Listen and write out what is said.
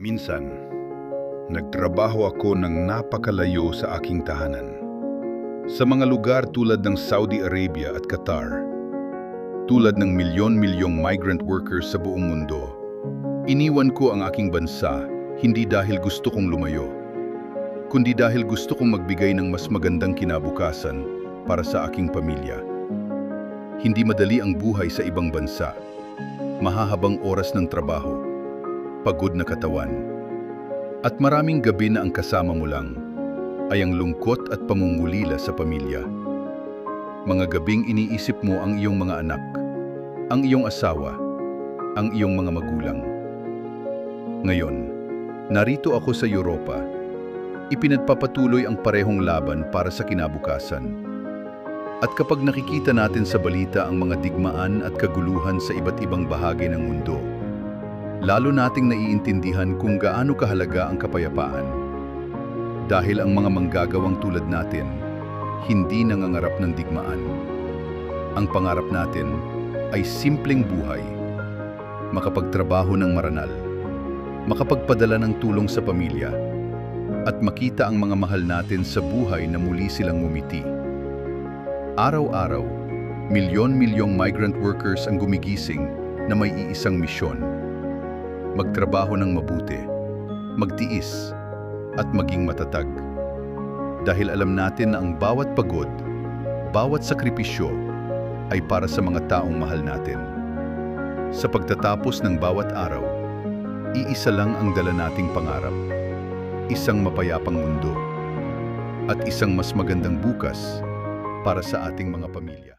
Minsan, nagtrabaho ako ng napakalayo sa aking tahanan. Sa mga lugar tulad ng Saudi Arabia at Qatar, tulad ng milyon-milyong migrant workers sa buong mundo, iniwan ko ang aking bansa hindi dahil gusto kong lumayo, kundi dahil gusto kong magbigay ng mas magandang kinabukasan para sa aking pamilya. Hindi madali ang buhay sa ibang bansa, mahahabang oras ng trabaho, pagod na katawan, at maraming gabi na ang kasama mo lang ay ang lungkot at pamumulila sa pamilya. Mga gabing iniisip mo ang iyong mga anak, ang iyong asawa, ang iyong mga magulang. Ngayon, narito ako sa Europa. Ipinagpapatuloy ang parehong laban para sa kinabukasan. At kapag nakikita natin sa balita ang mga digmaan at kaguluhan sa iba't ibang bahagi ng mundo, lalo nating naiintindihan kung gaano kahalaga ang kapayapaan. Dahil ang mga manggagawang tulad natin, hindi nangangarap ng digmaan. Ang pangarap natin ay simpleng buhay, makapagtrabaho ng maranal, makapagpadala ng tulong sa pamilya, at makita ang mga mahal natin sa buhay na muli silang ngumiti. Araw-araw, milyon-milyong migrant workers ang gumigising na may iisang misyon: magtrabaho ng mabuti, magtiis, at maging matatag. Dahil alam natin na ang bawat pagod, bawat sakripisyo ay para sa mga taong mahal natin. Sa pagtatapos ng bawat araw, iisa lang ang dala nating pangarap: isang mapayapang mundo at isang mas magandang bukas para sa ating mga pamilya.